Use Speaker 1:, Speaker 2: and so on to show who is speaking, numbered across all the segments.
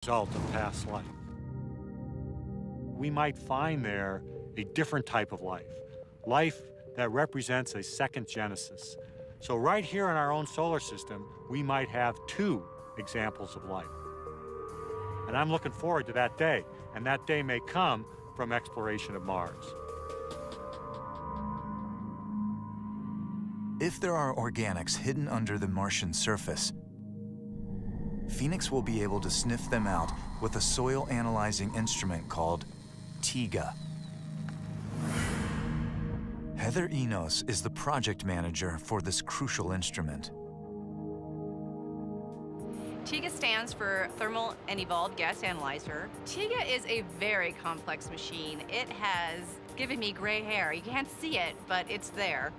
Speaker 1: result of past life. We might find there a different type of life, life that represents a second genesis. So right here in our own solar system, we might have two examples of life. And I'm looking forward to that day, and that day may come from exploration of Mars.
Speaker 2: If there are organics hidden under the Martian surface, Phoenix will be able to sniff them out with a soil analyzing instrument called TIGA. Heather Enos is the project manager for this crucial instrument.
Speaker 3: TIGA stands for Thermal and Evolved Gas Analyzer. TIGA is a very complex machine. It has given me gray hair. You can't see it, but it's there.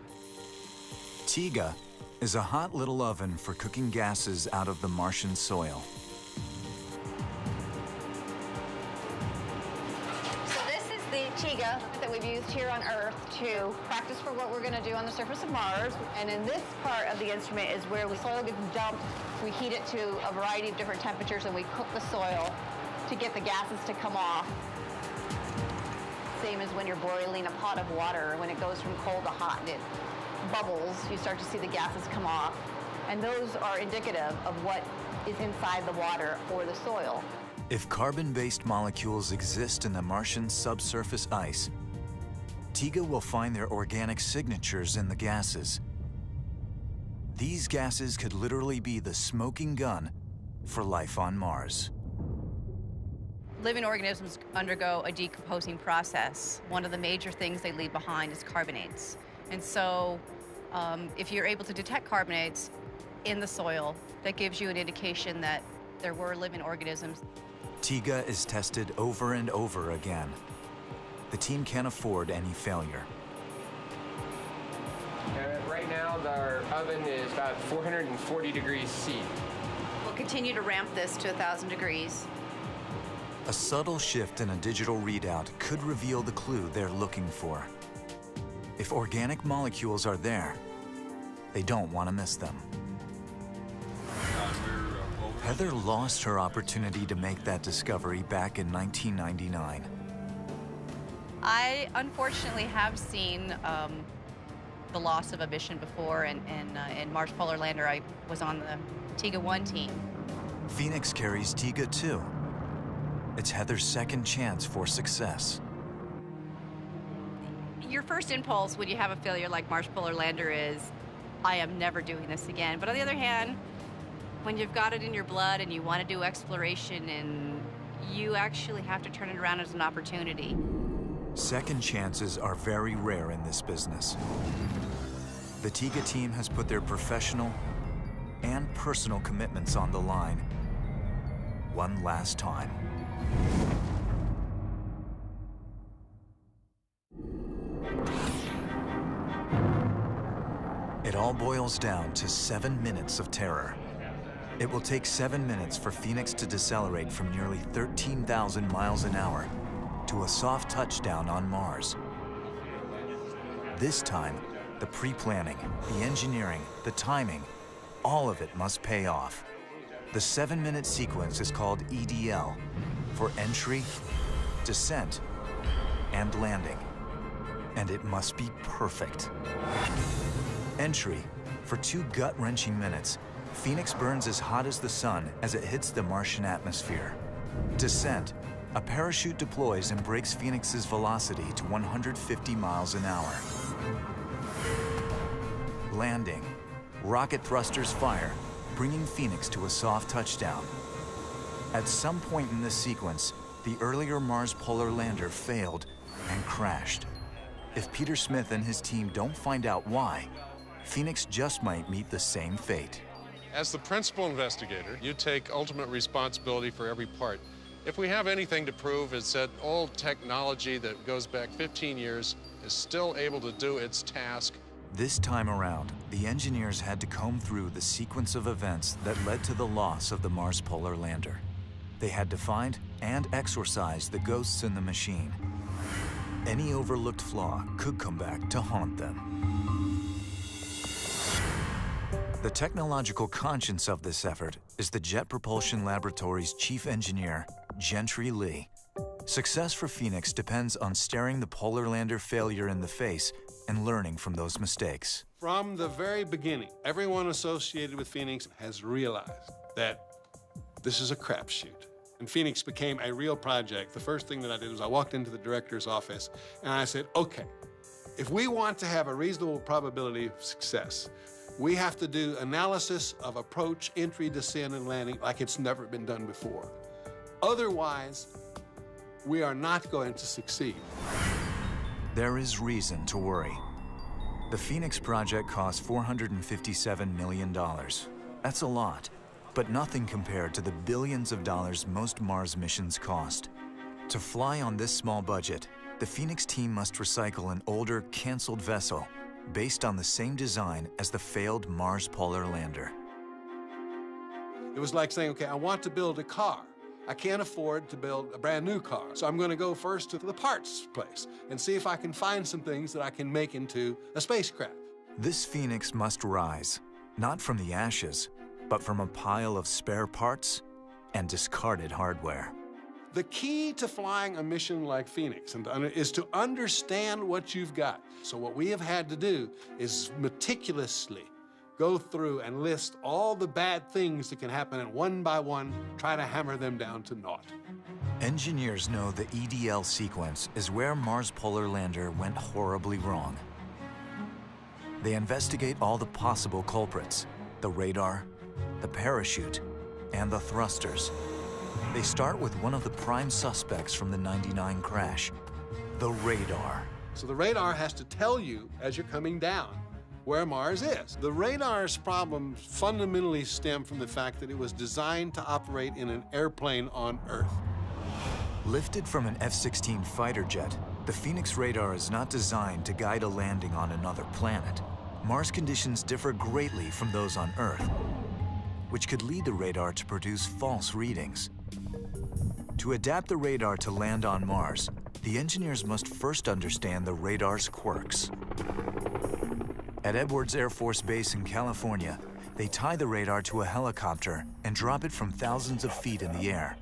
Speaker 2: TIGA is a hot little oven for cooking gases out of the Martian soil.
Speaker 4: So this is the TIGA that we've used here on Earth to practice for what we're going to do on the surface of Mars. And in this part of the instrument is where the soil gets dumped. We heat it to a variety of different temperatures and we cook the soil to get the gases to come off. Same as when you're boiling a pot of water. When it goes from cold to hot and it bubbles, you start to see the gases come off. And those are indicative of what is inside the water or the soil.
Speaker 2: If carbon-based molecules exist in the Martian subsurface ice, TIGA will find their organic signatures in the gases. These gases could literally be the smoking gun for life on Mars.
Speaker 3: Living organisms undergo a decomposing process. One of the major things they leave behind is carbonates. And so if you're able to detect carbonates in the soil, that gives you an indication that there were living organisms.
Speaker 2: TIGA is tested over and over again. The team can't afford any failure.
Speaker 5: Right now, our oven is about 440 degrees C.
Speaker 3: We'll continue to ramp this to 1,000 degrees.
Speaker 2: A subtle shift in a digital readout could reveal the clue they're looking for. If organic molecules are there, they don't want to miss them. Heather lost her opportunity to make that discovery back in 1999.
Speaker 3: I unfortunately have seen the loss of a mission before, and in Mars Polar Lander, I was on the TIGA-1 team.
Speaker 2: Phoenix carries TIGA 2. It's Heather's second chance for success.
Speaker 3: Your first impulse when you have a failure like Mars Polar Lander is, I am never doing this again. But on the other hand, when you've got it in your blood and you want to do exploration, and you actually have to turn it around as an opportunity.
Speaker 2: Second chances are very rare in this business. The TIGA team has put their professional and personal commitments on the line one last time. It all boils down to 7 minutes of terror. It will take 7 minutes for Phoenix to decelerate from nearly 13,000 miles an hour to a soft touchdown on Mars. This time, the pre-planning, the engineering, the timing, all of it must pay off. The 7-minute sequence is called EDL, for entry, descent, and landing. And it must be perfect. Entry, for 2 gut-wrenching minutes, Phoenix burns as hot as the sun as it hits the Martian atmosphere. Descent, a parachute deploys and breaks Phoenix's velocity to 150 miles an hour. Landing, rocket thrusters fire, bringing Phoenix to a soft touchdown. At some point in this sequence, the earlier Mars Polar Lander failed and crashed. If Peter Smith and his team don't find out why, Phoenix just might meet the same fate.
Speaker 6: As the principal investigator, you take ultimate responsibility for every part. If we have anything to prove, it's that old technology that goes back 15 years is still able to do its task.
Speaker 2: This time around, the engineers had to comb through the sequence of events that led to the loss of the Mars Polar Lander. They had to find and exorcise the ghosts in the machine. Any overlooked flaw could come back to haunt them. The technological conscience of this effort is the Jet Propulsion Laboratory's chief engineer, Gentry Lee. Success for Phoenix depends on staring the polar lander failure in the face and learning from those mistakes.
Speaker 7: From the very beginning, everyone associated with Phoenix has realized that this is a crapshoot. And Phoenix became a real project. The first thing that I did was I walked into the director's office and I said, okay, if we want to have a reasonable probability of success, we have to do analysis of approach, entry, descent, and landing like it's never been done before. Otherwise, we are not going to succeed.
Speaker 2: There is reason to worry. The Phoenix project cost $457 million. That's a lot, but nothing compared to the billions of dollars most Mars missions cost. To fly on this small budget, the Phoenix team must recycle an older, canceled vessel based on the same design as the failed Mars polar lander.
Speaker 7: It was like saying, okay, I want to build a car. I can't afford to build a brand new car. So I'm going to go first to the parts place and see if I can find some things that I can make into a spacecraft.
Speaker 2: This Phoenix must rise, not from the ashes, but from a pile of spare parts and discarded hardware.
Speaker 7: The key to flying a mission like Phoenix is to understand what you've got. So what we have had to do is meticulously go through and list all the bad things that can happen, and one by one, try to hammer them down to naught.
Speaker 2: Engineers know the EDL sequence is where Mars polar lander went horribly wrong. They investigate all the possible culprits: the radar, the parachute, and the thrusters. They start with one of the prime suspects from the '99 crash, the radar.
Speaker 7: So the radar has to tell you as you're coming down where Mars is. The radar's problems fundamentally stem from the fact that it was designed to operate in an airplane on Earth.
Speaker 2: Lifted from an F-16 fighter jet, the Phoenix radar is not designed to guide a landing on another planet. Mars conditions differ greatly from those on Earth, which could lead the radar to produce false readings. To adapt the radar to land on Mars, the engineers must first understand the radar's quirks. At Edwards Air Force Base in California, they tie the radar to a helicopter and drop it from thousands of feet in the air.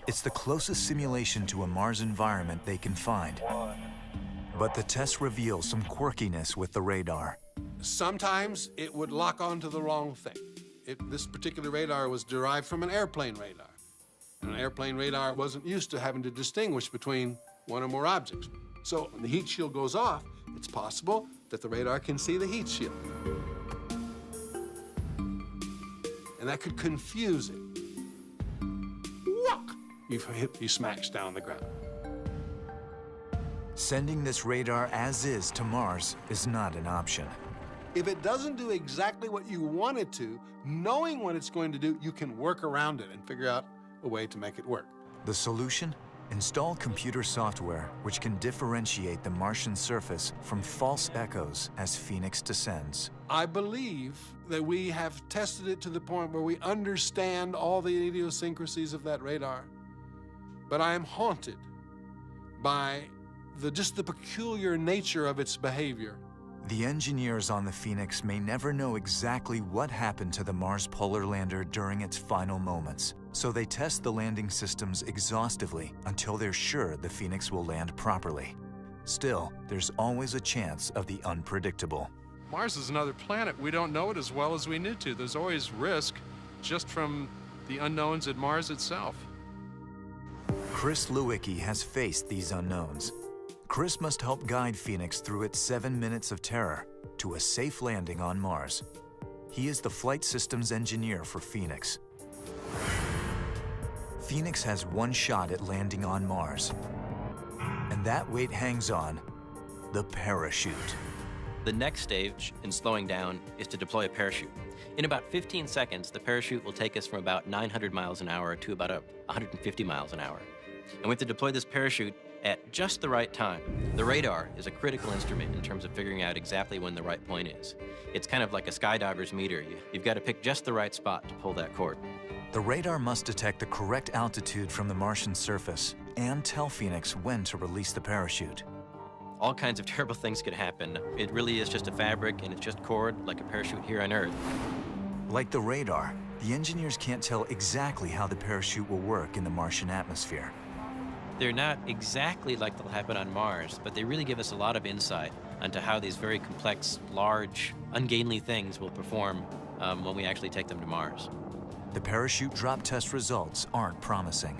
Speaker 2: It's the closest simulation to a Mars environment they can find. But the tests reveal some quirkiness with the radar.
Speaker 7: Sometimes it would lock onto the wrong thing. This particular radar was derived from an airplane radar. An airplane radar wasn't used to having to distinguish between one or more objects. So when the heat shield goes off, it's possible that the radar can see the heat shield. And that could confuse it. Whock! You smash down the ground.
Speaker 2: Sending this radar as is to Mars is not an option.
Speaker 7: If it doesn't do exactly what you want it to, knowing what it's going to do, you can work around it and figure out a way to make it work.
Speaker 2: The solution? Install computer software which can differentiate the Martian surface from false echoes as Phoenix descends.
Speaker 7: I believe that we have tested it to the point where we understand all the idiosyncrasies of that radar. But I am haunted by just the peculiar nature of its behavior.
Speaker 2: The engineers on the Phoenix may never know exactly what happened to the Mars polar lander during its final moments, so they test the landing systems exhaustively until they're sure the Phoenix will land properly. Still, there's always a chance of the unpredictable.
Speaker 6: Mars is another planet. We don't know it as well as we need to. There's always risk just from the unknowns at Mars itself.
Speaker 2: Chris Lewicki has faced these unknowns. Chris must help guide Phoenix through its 7 minutes of terror to a safe landing on Mars. He is the flight systems engineer for Phoenix. Phoenix has one shot at landing on Mars, and that weight hangs on the parachute.
Speaker 8: The next stage in slowing down is to deploy a parachute. In about 15 seconds, the parachute will take us from about 900 miles an hour to about 150 miles an hour. And we have to deploy this parachute at just the right time. The radar is a critical instrument in terms of figuring out exactly when the right point is. It's kind of like a skydiver's meter. You've got to pick just the right spot to pull that cord.
Speaker 2: The radar must detect the correct altitude from the Martian surface and tell Phoenix when to release the parachute.
Speaker 8: all kinds of terrible things could happen. It really is just a fabric, and it's just cord, like a parachute here on Earth.
Speaker 2: Like the radar, the engineers can't tell exactly how the parachute will work in the Martian atmosphere.
Speaker 8: They're not exactly like they'll happen on Mars, but they really give us a lot of insight into how these very complex, large, ungainly things will perform when we actually take them to Mars.
Speaker 2: The parachute drop test results aren't promising.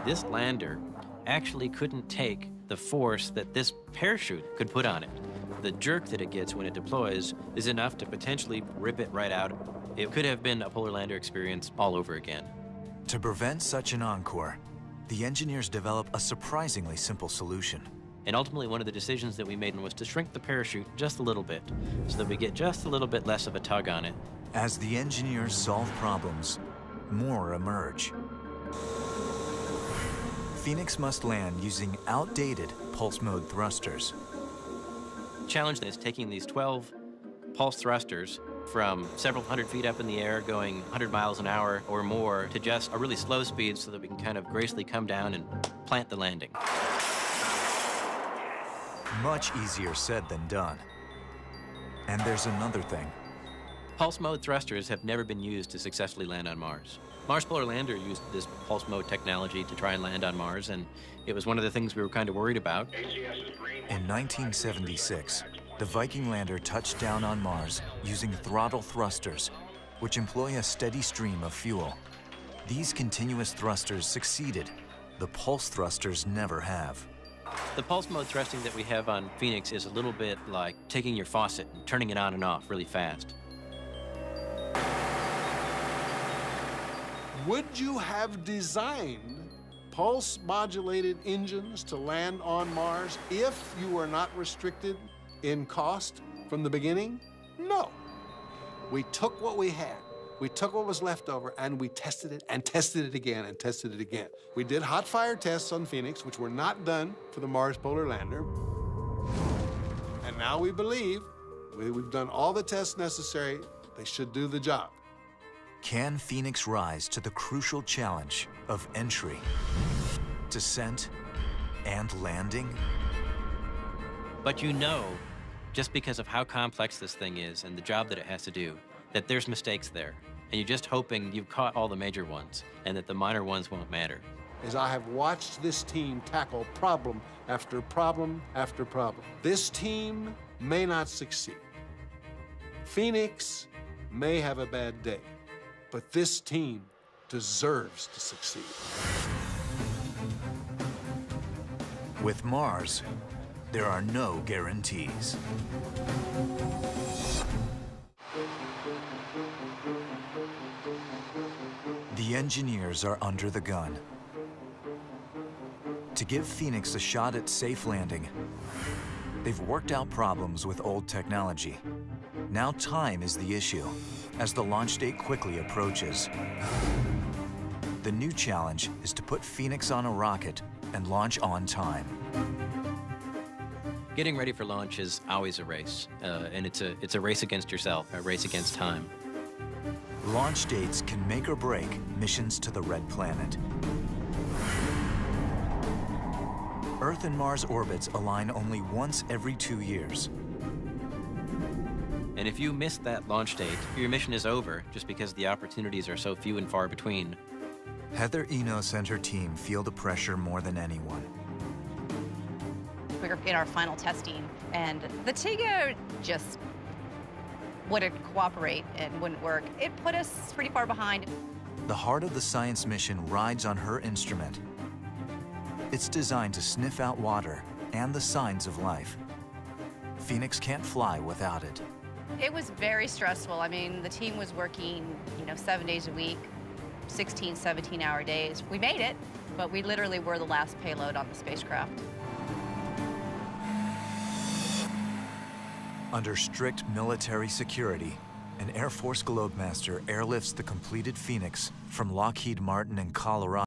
Speaker 8: This lander actually couldn't take the force that this parachute could put on it. The jerk that it gets when it deploys is enough to potentially rip it right out. It could have been a polar lander experience all over again.
Speaker 2: To prevent such an encore, the engineers develop a surprisingly simple solution.
Speaker 8: And ultimately, one of the decisions that we made was to shrink the parachute just a little bit so that we get just a little bit less of a tug on it.
Speaker 2: As the engineers solve problems, more emerge. Phoenix must land using outdated pulse mode thrusters.
Speaker 8: The challenge is taking these 12 pulse thrusters from several hundred feet up in the air, going 100 miles an hour or more, to just a really slow speed so that we can kind of gracefully come down and plant the landing.
Speaker 2: Much easier said than done. And there's another thing.
Speaker 8: Pulse mode thrusters have never been used to successfully land on Mars. Mars Polar Lander used this pulse mode technology to try and land on Mars, and it was one of the things we were kind of worried about.
Speaker 2: In 1976, the Viking lander touched down on Mars using throttle thrusters, which employ a steady stream of fuel. These continuous thrusters succeeded. The pulse thrusters never have.
Speaker 8: The pulse mode thrusting that we have on Phoenix is a little bit like taking your faucet and turning it on and off really fast.
Speaker 7: Would you have designed pulse-modulated engines to land on Mars if you were not restricted in cost from the beginning? No. We took what we had. We took what was left over, and we tested it and tested it again and tested it again. We did hot fire tests on Phoenix, which were not done for the Mars Polar Lander. And now we believe we've done all the tests necessary. They should do the job.
Speaker 2: Can Phoenix rise to the crucial challenge of entry, descent, and landing?
Speaker 8: But you know, just because of how complex this thing is and the job that it has to do, that there's mistakes there. And you're just hoping you've caught all the major ones and that the minor ones won't matter.
Speaker 7: As I have watched this team tackle problem after problem after problem, this team may not succeed. Phoenix may have a bad day, but this team deserves to succeed.
Speaker 2: With Mars, there are no guarantees. The engineers are under the gun. To give Phoenix a shot at safe landing, they've worked out problems with old technology. Now time is the issue, as the launch date quickly approaches. The new challenge is to put Phoenix on a rocket and launch on time.
Speaker 8: Getting ready for launch is always a race, and it's a race against yourself, a race against time.
Speaker 2: Launch dates can make or break missions to the Red Planet. Earth and Mars orbits align only once every 2 years.
Speaker 8: And if you miss that launch date, your mission is over just because the opportunities are so few and far between.
Speaker 2: Heather Enos and her team feel the pressure more than anyone.
Speaker 3: We were in our final testing, and the Tiga just wouldn't cooperate and wouldn't work. It put us pretty far behind.
Speaker 2: The heart of the science mission rides on her instrument. It's designed to sniff out water and the signs of life. Phoenix can't fly without it.
Speaker 3: It was very stressful. I mean, the team was working, 7 days a week, 16, 17-hour days. We made it, but we literally were the last payload on the spacecraft.
Speaker 2: Under strict military security, an Air Force Globemaster airlifts the completed Phoenix from Lockheed Martin in Colorado